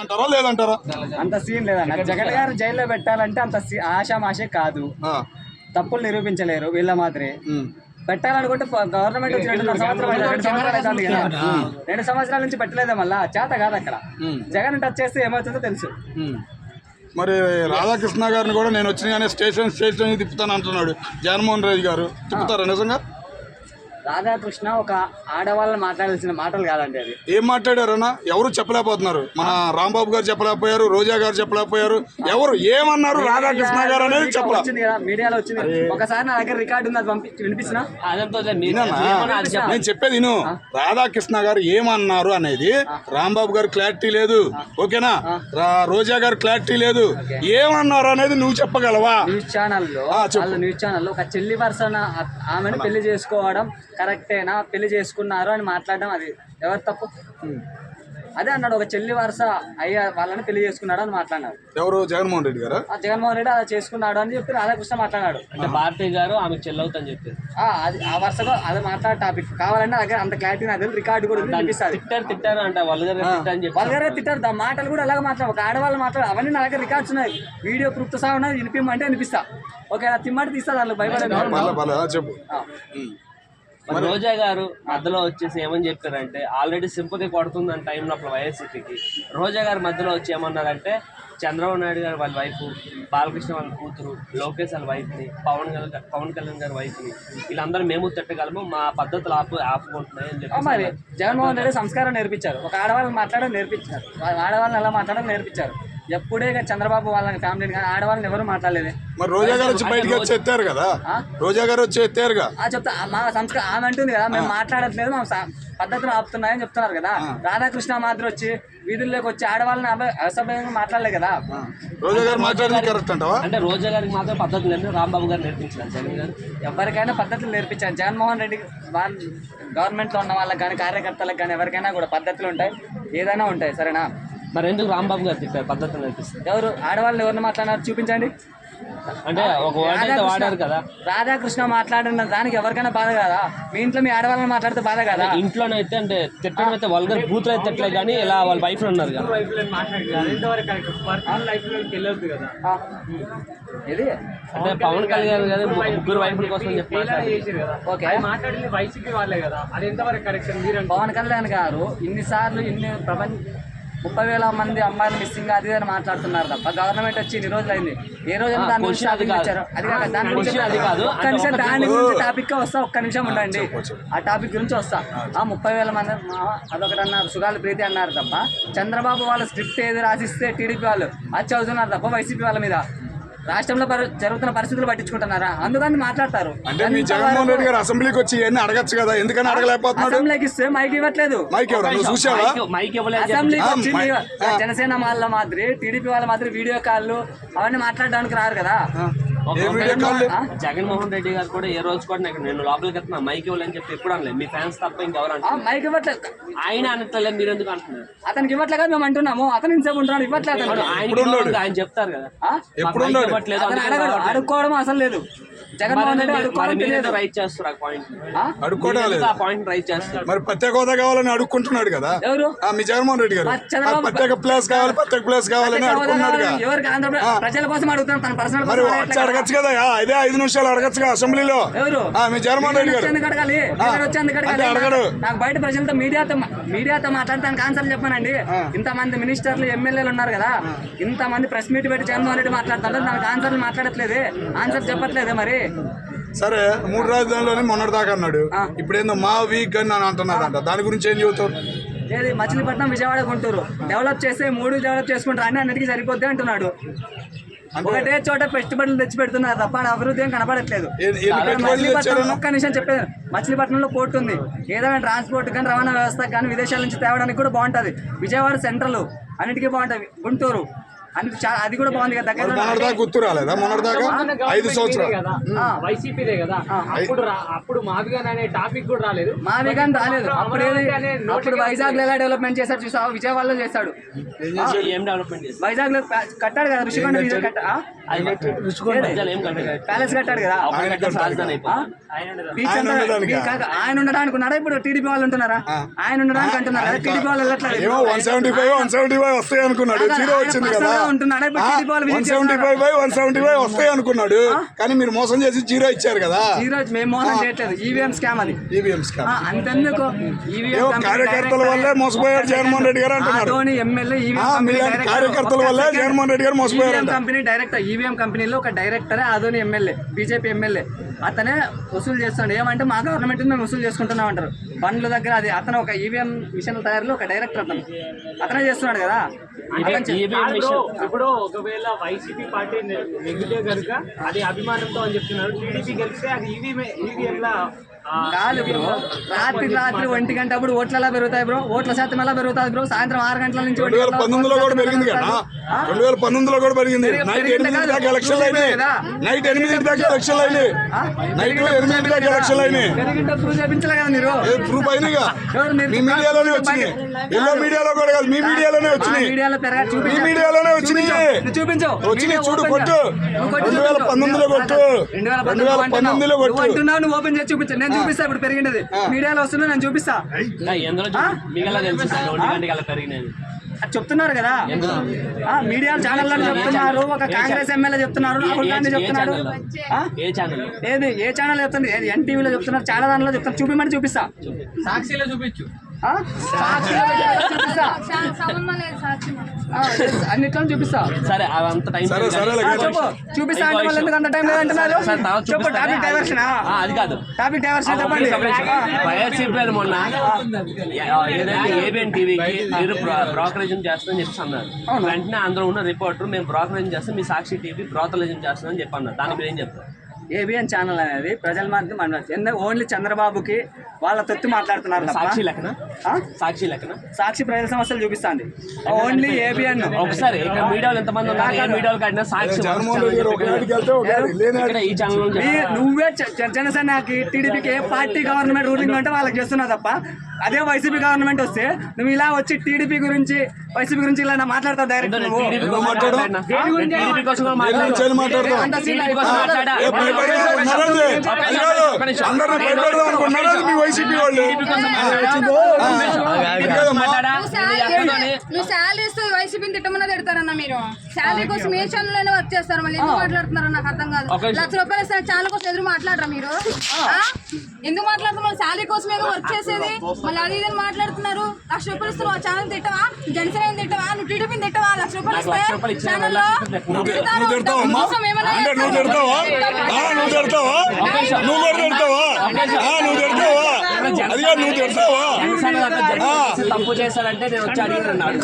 అంటారా లేదంటారా? అంత సీన్ లేదన్న. జగన్ గారు జైల్లో పెట్టాలంటే అంత ఆషామాషే కాదు. తప్పులు నిరూపించలేరు వీళ్ళ మాత్రమే. పెట్టాలనుకుంటే గవర్నమెంట్ వచ్చి 2 సంవత్సరాలు అవుతుంది కదా, 2 సంవత్సరాల నుంచి పెట్టలేదా, మళ్ళా చేత కాదు అక్కడ. జగన్ టచ్ చేస్తే ఏమవుతుందో తెలుసు. మరి రాధాకృష్ణ గారిని కూడా నేను వచ్చిన స్టేషన్ తిప్పుతాను అంటున్నాడు జగన్మోహన్ రెడ్డి గారు. తిప్పుతారా నిజంగా? రాధాకృష్ణ ఒక ఆడవాళ్ళని మాట్లాడాల్సిన మాటలు కాదండి అది. ఏం మాట్లాడారన్నా? ఎవరు చెప్పలేకపోతున్నారు. మన రాంబాబు గారు చెప్పలేకపోయారు, రోజా గారు చెప్పలేకపోయారు. ఎవరు ఏమన్నారు రాధాకృష్ణ గారు అనేది చెప్పలేదు. వచ్చింది కదా, మీడియాలో వచ్చింది. ఒకసారి నా దగ్గర రికార్డు ఉంది, అది వినిపిస్తున్నా. నేను చెప్పేది విను. రాధాకృష్ణ గారు ఏమన్నారు అనేది రాంబాబు గారు క్లారిటీ లేదు, ఓకేనా? రోజా గారు క్లారిటీ లేదు. ఏమన్నారు అనేది నువ్వు చెప్పగలవా? న్యూస్ ఛానల్లో ఒక చెల్లి వరుసన ఆమెను పెళ్లి చేసుకోవడం కరెక్టేనా, పెళ్లి చేసుకున్నారు అని మాట్లాడడం అది ఎవరు తప్పు? అదే అన్నాడు, ఒక చెల్లి వరుస అయ్యా వాళ్ళని పెళ్లి చేసుకున్నాడు అని మాట్లాడినాడు. ఎవరు? జగన్మోహన్ రెడ్డి గారు. జగన్మోహన్ రెడ్డి అలా చేసుకున్నాడు అని చెప్పి రాధాకృష్ణ మాట్లాడాడు. అంటే భారతీయ గారు ఆమె చెల్లవుతని చెప్పి అది ఆ వరుసగా అది మాట్లాడే టాపిక్ కావాలంటే దగ్గర అంత క్లారిటీ నాకు రికార్డు కూడా అనిపిస్తుంది. తిట్టారు అంటే వాళ్ళ తిట్టారు, మాటలు కూడా అలాగే మాట్లాడు. ఒక ఆడవాళ్ళు మాట్లాడు, అవన్నీ నా దగ్గర రికార్డ్స్ ఉన్నాయి, వీడియో ప్రూఫ్ తో సహా ఉన్నది. వినిపిమంటే వినిపిస్తా, ఓకే తిమ్మంటే తీస్తా, దాంట్లో భయపడే చెప్పు. రోజా గారు మధ్యలో వచ్చేసి ఏమని చెప్పారంటే, ఆల్రెడీ సింపతి కొడుతుందని టైంలో అప్పుడు వైఎస్సీపీకి. రోజా గారు మధ్యలో వచ్చి ఏమన్నారంటే, చంద్రబాబు నాయుడు గారు వాళ్ళ వైఫ్, బాలకృష్ణ వాళ్ళ కూతురు, లోకేష్ వాళ్ళ వైఫ్ని, పవన్ కళ్యాణ్ గారి వైఫ్ని, వీళ్ళందరూ మేము తిట్టగలము, మా పద్ధతులు ఆపుకుంటున్నాయి అని చెప్పి. మరి జగన్మోహన్ రెడ్డి సంస్కారం నేర్పించారు, ఒక ఆడవాళ్ళని మాట్లాడడం నేర్పించారు, ఆడవాళ్ళని ఎలా మాట్లాడడం నేర్పించారు. ఎప్పుడే చంద్రబాబు వాళ్ళని ఫ్యామిలీని కానీ ఆడవాళ్ళని ఎవరు మాట్లాడలేదు. మరి రోజా గారు వచ్చి బయటకు వచ్చి ఎత్తారు కదా, రోజా గారు వచ్చి ఎత్తారుగా. చెప్తా, మా సంస్కారం ఆమె అంటుంది కదా, మేము మాట్లాడట్లేదు, మా పద్ధతులు ఆపుతున్నాయని చెప్తున్నారు కదా. రాధాకృష్ణ మాత్రం వచ్చి వీధుల్లోకి వచ్చి ఆడవాళ్ళని అసభ్యంగా మాట్లాడలేదు కదా. రోజా గారు మాట్లాడేది కరెక్ట్ అంటావా? అంటే రోజా గారికి మాత్రం పద్ధతులు లేదు, రాంబాబు గారు నేర్పించారు. జగన్ గారు ఎవరికైనా పద్ధతులు నేర్పించారు. జగన్మోహన్ రెడ్డి వాళ్ళ గవర్నమెంట్లో ఉన్న వాళ్ళకి కానీ కార్యకర్తలకు కానీ ఎవరికైనా కూడా పద్ధతులు ఉంటాయి, ఏదైనా ఉంటాయి, సరేనా? మరి ఎందుకు రాంబాబు గారు చెప్పారు పద్ధతులు నేర్పిస్తారు? ఎవరు ఆడవాళ్ళని ఎవరిని మాట్లాడినారు చూపించండి. అంటే ఒక వర్డ్ వాడారు కదా, రాధాకృష్ణ మాట్లాడిన దానికి ఎవరికైనా బాధ కదా. మీ ఇంట్లో మీ ఆడవాళ్ళని మాట్లాడితే బాధ కదా. ఇంట్లోనైతే అంటే తిట్టడం అయితే వల్గర్ బూతులు అయితే తిట్టలేదు, కానీ ఇలా వాళ్ళ వైఫ్ ఉన్నారు కదా. ఇది అంటే పవన్ కళ్యాణ్ గారు ముగ్గురు వైఫ్ల కోసం మాట్లాడింది వైసీపీ వాళ్ళే కదా, అది ఎంతవరకు కరెక్ట్? పవన్ కళ్యాణ్ గారు ఇన్నిసార్లు 30,000 మంది అమ్మాయిలు మిస్సింగ్ అది అని మాట్లాడుతున్నారు తప్ప గవర్నమెంట్ వచ్చి ఇన్ని రోజులు అయింది, ఏ రోజు దాని గురించి ఇచ్చారు? అది కాదు, దాని గురించి ఒక్క నిమిషం దాని గురించి టాపిక్ వస్తా, ఒక్క నిమిషం ఉండండి, ఆ టాపిక్ గురించి వస్తా. 30,000 మంది అదొకటి అన్నారు, సుగాలి ప్రీతి అన్నారు తప్ప చంద్రబాబు వాళ్ళ స్క్రిప్ట్ ఏది రాసిస్తే టీడీపీ వాళ్ళు అది చదువుతున్నారు తప్ప వైసీపీ వాళ్ళ మీద రాష్ట్రంలో జరుగుతున్న పరిస్థితులు పట్టించుకుంటున్నారా? అందుకని మాట్లాడతారు. అంటే మీ జగన్మోహన్ రెడ్డి గారు అసెంబ్లీకి వచ్చి ఇవన్నీ అడగచ్చు కదా, ఎందుకని అడగలేకపోతున్నారు? అసెంబ్లీకి ఇస్తే మైక్ ఇవ్వట్లేదు. అసెంబ్లీకి వచ్చి జనసేన వాళ్ళ మాదిరి టీడీపీ వాళ్ళ మాదిరి వీడియో కాల్ అవన్నీ మాట్లాడడానికి రారు కదా. జగన్మోహన్ రెడ్డి గారు కూడా ఏ రోజు కూడా నేను లోపలికి వెళ్తున్నా మైక్ ఇవ్వాలని చెప్పి ఎప్పుడు అనలేదు, మీ ఫ్యాన్స్ తప్ప ఇంకెవరు అంటారు? మైక్ ఇవ్వట్లేదు, ఆయన అనట్లేదు, మీరు ఎందుకు అంటున్నారు? అతనికి ఇవ్వట్లేదు కదా మేము అంటున్నాము, అతను ఇంతసేపు ఉంటున్నాడు, ఇవ్వట్లేదు. ఆయన చెప్తారు కదా, అడుక్కోవడం అసలు లేదు. జగన్మోహన్ రెడ్డి అడుక్కోవడం రైట్ చేస్తారు, మరి ప్రత్యేక హోదా కావాలని అడుక్కుంటున్నాడు కదా ఎవరు? మీ జగన్మోహన్ రెడ్డి గారు. ప్రత్యేక ప్లేస్ కావాలి, ప్రత్యేక ప్లేస్ కావాలని అడుగుతున్నాడు. ఎవరికి? ఆంధ్రప్రదేశ్ ప్రజల కోసం అడుగుతాను, తన పర్సనల్ అడగచ్చు కదా, ఇదే 5 నిమిషాలు అడగచ్చు కదా అసెంబ్లీలో. ఎవరు? మీ జగన్మోహన్ రెడ్డి గారు. అడగాలి, అడగడు. నాకు బయట ప్రజలతో మీడియాతో మాట్లాడటానికి ఆన్సర్ చెప్పానండి. ఇంతమంది మినిస్టర్లు ఎమ్మెల్యేలు ఉన్నారు కదా, ఇంతమంది ప్రెస్ మీట్ పెట్టి జగన్మోహన్ రెడ్డి మాట్లాడుతుంటే నాకు ఆన్సర్లు మాట్లాడట్లేదు, ఆన్సర్ చెప్పట్లేదు. మరి సరే, 3 రాజధానిలోనే మొన్నటి దాకా అన్నాడు, ఇప్పుడు ఏందో మా వీక్ అని అంటున్నారంట, దాని గురించి ఏం చెబుతావు? ఏది మచిలీపట్నం, విజయవాడ, గుంటూరు డెవలప్ చేస్తే 3 డెవలప్ చేసుకుంటారు అని అన్నిటికీ సరిపోద్ది అంటున్నాడు. ఒకటే చోట పెట్టుబడులు తెచ్చి పెడుతున్నారు తప్ప అభివృద్ధి ఏం కనపడట్లేదు. మచిలీపట్నం ఒక్క నిమిషం చెప్పేది, మచిలీపట్నంలో పోర్టు ఉంది, ఏదైనా ట్రాన్స్పోర్ట్ కానీ రవాణా వ్యవస్థ కానీ విదేశాల నుంచి తేవడానికి కూడా బాగుంటుంది. విజయవాడ సెంట్రల్ అన్నిటికీ బాగుంటుంది. గుంటూరు అది కూడా బాగుంది కదా. దగ్గర మొన్నటిదాకా గుర్తు రాలేదా? మొన్నటిదాకా 5 సంవత్సరాలు కదా వైసీపీదే కదా. అప్పుడు మావిగాన్ అనే టాపిక్ కూడా రాలేదు. మావిగాన్ రాలేదు. అప్పుడు వైజాగ్ లో ఎలా డెవలప్మెంట్ చేశాడు చూసావా? విజయవాడలో చేశాడు. ఏం డెవలప్మెంట్ చేశారు? వైజాగ్ లో కట్టాడు కదా ఋషికొండ ప్యాలెస్ కట్టాడు కదా. ఆయన ఉండడానికి ఉన్నారా? ఇప్పుడు టీడీపీ వాళ్ళు ఉంటున్నారా? ఆయన ఉండడానికి అంటున్నారా? టీడీపీ వాళ్ళు వెళ్ళట్లేదు. 175 వస్తాయి అనుకున్నాడు, జీరో వచ్చింది కదా. ఉంటున్నాడా ఇప్పుడు టీడీపీ వాళ్ళు? 175 వస్తాయి అనుకున్నాడు, కానీ మీరు మోసం చేసి జీరో ఇచ్చారు కదా. జీరో మేము మోసం చేయట్లేదు, ఈవీఎం స్కామ్ అది. ఈవీఎం స్కామ్ అంతెందుకు కార్యకర్తల వల్లే మోసపోయాడు జగన్మోహన్ రెడ్డి గారు అంటున్నారు. కార్యకర్తల వల్లే జగన్మోహన్ రెడ్డి గారు మోసపోయారు. కంపెనీ డైరెక్టర్, ఈవీఎం కంపెనీలో ఒక డైరెక్టరే ఆదోని ఎమ్మెల్యే, బీజేపీ ఎమ్మెల్యే. అతనే వసూలు చేస్తాడు. ఏమంటే మా గవర్నమెంట్ మేము వసూలు చేసుకుంటున్నాం అంటారు బండ్ల దగ్గర. అది అతను ఒక ఈవీఎం మిషన్ తయారీలో ఒక డైరెక్టర్, అతనే చేస్తున్నాడు కదా. ఇప్పుడు ఒకవేళ వైసీపీ పార్టీ నెగ్గితే కనుక అది అభిమానంతో అని చెప్తున్నారు. టీడీపీ గెలిస్తే అది ఈవీఎం కాదు బ్రో. రాత్రి 1 గంట అప్పుడు ఓట్లు ఎలా పెరుగుతాయి బ్రో? ఓట్ల శాతం ఎలా పెరుగుతుంది బ్రో? సాయంత్రం 6 గంటల నుంచి 2019లో కూడా పెరిగింది కదా. 2019లో కూడా పెరిగింది. నైట్ 8 దాకా ఎలక్షన్లు అయినాయి. నైట్ 8 దాకా ఎలక్షన్లు అయినాయి. నైట్ 8 దాకా ఎలక్షన్లు అయినాయి. పెరిగింటే ప్రూఫ్ చేయించలే కదా మీరు? ప్రూఫ్ అయినాయిగా. మీ మీడియాలోనే వచ్చినాయి. ఎల్లో మీడియాలో కూడా కాదు, మీ మీడియాలోనే వచ్చినాయి. మీ మీడియాలోనే వచ్చినాయి. చూపించు. వచ్చినాయి చూడు, కొట్టు. 2019లో కొట్టు. 2019లో కొట్టు. అంటున్నావు, నువ్వు ఓపెన్ చేసి చూపించు. నేను చూపిస్తా. ఇప్పుడు పెరిగినది మీడియాలో వస్తున్నా, నేను చూపిస్తా. అది చెప్తున్నారు కదా మీడియా ఛానల్లో చెప్తున్నారు. ఒక కాంగ్రెస్ ఎమ్మెల్యే చెప్తున్నారు, రాహుల్ గాంధీ చెప్తున్నాడు. ఏది ఏ ఛానల్ చెప్తుంది? ఎన్టీవీలో చెప్తున్నారు, చాలా దానిలో చెప్తున్నారు. చూపిమని చూపిస్తా. సాక్షిలో చూపించు. అన్నిట్లో చూపిస్తా. సరే అదంత టైం చూపిస్తా అంటే వాళ్ళు ఎందుకు అంత టైం లేదంటున్నారు? చెప్పు. టాపిక్ డైవర్షన్ అది కాదు. టాపిక్ డైవర్షన్ చెప్పండి. వైఎస్ఆర్ మొన్న ఏదైతే ఏబిఎన్ టీవీకి మీరు బ్రోకరేజం చేస్తామని చెప్పి అన్నారు. వెంటనే అందులో ఉన్న రిపోర్టర్ మేము బ్రోకరేజం చేస్తాం, మీ సాక్షి టీవీ బ్రోకరేజం చేస్తామని చెప్పి అన్నారు. దానికి మీరు ఏం చెప్తారు? ఏబిఎన్ ఛానల్ అనేది ప్రజల మధ్య ఓన్లీ చంద్రబాబుకి వాళ్ళ తొత్తి మాట్లాడుతున్నారు. సాక్షి లెక్కన సాక్షి లెక్కన సాక్షి ప్రజల సమస్యలు చూపిస్తాండి. Only ABN. ఒకసారి ఇక్కడ మీడియాలో ఎంతమంది ఉన్నారు? ఏ మీడియాలో కట్టినా సాక్షి ఈ ఛానల్ నువ్వే జనసేనకి టీడీపీకి ఏ పార్టీ గవర్నమెంట్ రూలింగ్ అంటే వాళ్ళకి చేస్తున్నావు తప్ప, అదే వైసీపీ గవర్నమెంట్ వస్తే నువ్వు ఇలా వచ్చి టీడీపీ గురించి వైసీపీ గురించి ఇలా మాట్లాడతావు డైరెక్ట్. నువ్వు శాలరీ ఇస్తే వైసీపీని తిట్టమన్నా తిడతారన్న. మీరు శాలరీ కోసం ఏ ఛానల్ వర్క్ చేస్తారు? మళ్ళీ ఎందుకు మాట్లాడుతున్నారో నాకు అర్థం కాదు. ₹1,00,000 ఇస్తే ఛానల్ కోసం ఎదురు మాట్లాడరా మీరు? ఎందుకు మాట్లాడుతున్నారు? శాలరీ కోసం ఏదో వర్క్ చేసేది మళ్ళీ అది ఇదని మాట్లాడుతున్నారు. ₹1,00,000 ఇస్తున్నావు, ఆ ఛానల్ తిట్టవా? జనసేన తిట్టవా? నువ్వు టీడీపీని తిట్టవా? ₹1,00,000 ఇస్తే ఛానల్లో తప్పు చేశారంటే నేను వచ్చి అడిగినాడు.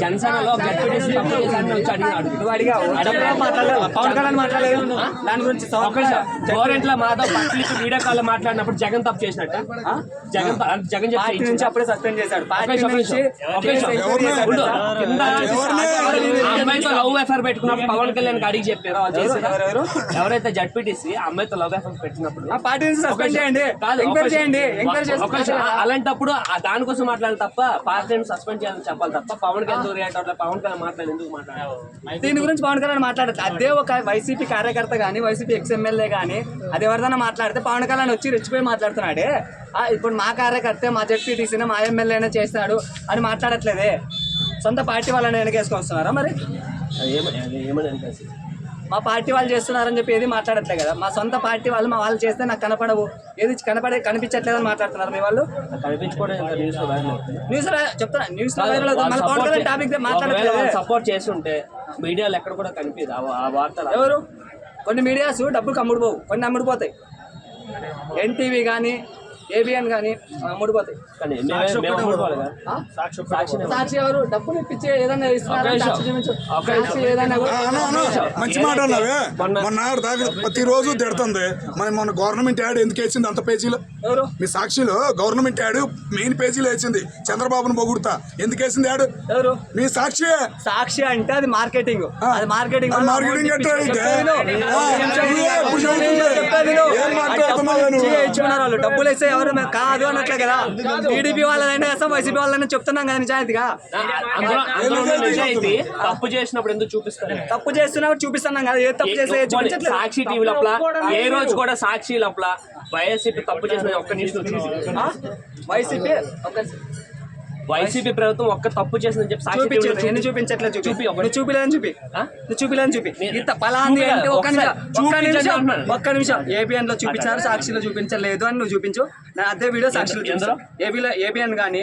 జనసేనలో గట్టిసి తప్పు చేశారని వచ్చి అడిగినాడు. నువ్వు అడిగావు, పవన్ కళ్యాణ్ మాట్లాడలేదు దాని గురించి. గవర్నమెంట్లో మాధవ్ పట్లికి వీడియో కాల్ మాట్లాడినప్పుడు జగన్ తప్పు చేసినట్ట. జగన్ పార్టీ నుంచి అప్పుడే సస్పెండ్ చేశాడు. అమ్మాయితో లవ్ ఎఫ్ఐఆర్ పెట్టుకున్నప్పుడు పవన్ కళ్యాణ్ అడిగి చెప్పారు ఎవరైతే జడ్పీటీసీ అమ్మాయితో లవ్ ఎఫ్ఐఆర్ పెట్టినప్పుడు పార్టీ నుంచి సస్పెండ్ చేయండి, ఎంక్వైరీ చేయండి. అలాంటప్పుడు దానికోసం మాట్లాడాలి తప్ప పార్టీని సస్పెండ్ చేయాలని చెప్పాలి తప్ప పవన్ కళ్యాణ్ రియాక్ట్ అవ్వట్లేదు. పవన్ కళ్యాణ్ మాట్లాడి ఎందుకు మాట్లాడారు? దీని గురించి పవన్ కళ్యాణ్ మాట్లాడదు. అదే ఒక వైసీపీ కార్యకర్త కానీ వైసీపీ ఎక్స్ఎమ్మెల్యే కానీ అది ఎవరిదైనా మాట్లాడితే పవన్ కళ్యాణ్ వచ్చి రెచ్చిపోయి మాట్లాడుతున్నాడే. ఇప్పుడు మా కార్యకర్త మా జడ్పీటీసీని మా ఎమ్మెల్యేనే చేస్తాడు అని మాట్లాడట్లేదే. సొంత పార్టీ వాళ్ళని వెనకేసుకొని వస్తున్నారా? మరి మా పార్టీ వాళ్ళు చేస్తున్నారని చెప్పి ఏది మాట్లాడట్లే కదా. మా సొంత పార్టీ వాళ్ళు మా వాళ్ళు చేస్తే నాకు కనపడవు, ఏది కనిపించట్లేదని మాట్లాడుతున్నారు మీ వాళ్ళు. న్యూస్ చెప్తారా? న్యూస్ టాపిక్ మాట్లాడట్లేదు. సపోర్ట్ చేస్తుంటే మీడియాలో ఎక్కడ కూడా కనిపించదు ఆ వార్తలు. ఎవరు? కొన్ని మీడియాస్ డబ్బులకు అమ్ముడుపోవు, కొన్ని అమ్ముడుపోతాయి. ఎన్టీవీ కానీ ఏబిఎన్ కానీ ముడిపోతాయి. కానీ మేము అమ్ముకోవాలి కదా. సాక్షి ఎవరు డబ్బులు ఇప్పించి ఏదైనా ఇస్తున్నారు, సాక్షి చూపించు. సాక్షి ఏదైనా కూడా మంచి మాట అన్నావే. మొన్న దాకా ప్రతిరోజు తిడుతుంది. మొన్న గవర్నమెంట్ యాడ్ ఎందుకు వేసింది అంత పేజీలో? ఎవరు మీ సాక్షిలో గవర్నమెంట్ యాడ్ మెయిన్ పేజీలో వేసింది చంద్రబాబును పొగుడుతా. ఎందుకు వేసింది యాడ్? ఎవరు మీ సాక్షి. సాక్షి అంటే అది మార్కెటింగ్, అది మార్కెటింగ్ మార్కెటింగ్ అంటే ఇచ్చుకున్నారు వాళ్ళు. డబ్బులు వేస్తే ఎవరు కాదు అన్నట్లే కదా. టీడీపీ వాళ్ళైనా వేస్తాం, వైసీపీ వాళ్ళైనా చెప్తున్నాం కదా నిజాయితీగా. నిజాయితీ తప్పు చేసినప్పుడు ఎందుకు చూపిస్తారు? తప్పు చేస్తున్నప్పుడు చూపిస్తున్నాం కదా. ఏ తప్పు చేస్తే చూపించట్లేదు. సాక్షి టీవీ లోపల ఏ రోజు కూడా సాక్షి లోపల వైఎస్పీ తప్పు చేసిన ఒక్క న్యూస్ వైసీపీ ప్రభుత్వం ఒక్క తప్పు చేసిందని చెప్పి సాక్షి చూపించలేదు. ఎన్ని చూపించట్లేదు. చూపి నువ్వు చూపిలేదని చూపి, నువ్వు చూపిలేదని చూపి. ఇంత పలాంది అంటే ఒక్క నిమిషం ఏబిఎన్ లో చూపించారు, సాక్షిలో చూపించలేదు అని నువ్వు చూపించు. నా అదే వీడియో సాక్షిలో చూపించు. ఏబిఎన్ కానీ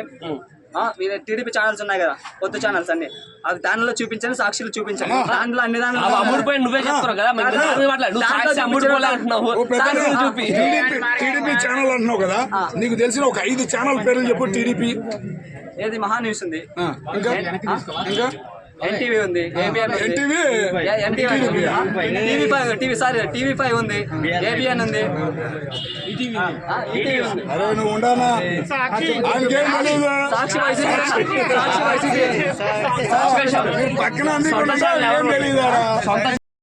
టీడీపీ ఛానల్స్ ఉన్నాయి కదా, కొత్త ఛానల్స్ అన్ని, అవి దానిలో చూపించండి, సాక్షిలో చూపించండి. దాంట్లో అన్ని దాంట్లో అమ్ముడిపోయి నువ్వే చెప్తావు కదా. టీడీపీ ఛానల్ అంటున్నావు కదా, నీకు తెలిసిన ఒక 5 ఛానల్ పేర్లు చెప్పు. టీడీపీ ఏది మహా న్యూస్ ఉంది, ఇంకా ఇంకా ఎన్టీవీ ఉంది, ఏబిఎన్ ఉంది, టీవీ5 ఉంది, ఏబిఎన్ ఉంది, ఈటీవీ ఉంది. అరే నువ్వు ఉండానా? సాక్షి వైసీపీ పక్కన ఏం తెలియదా?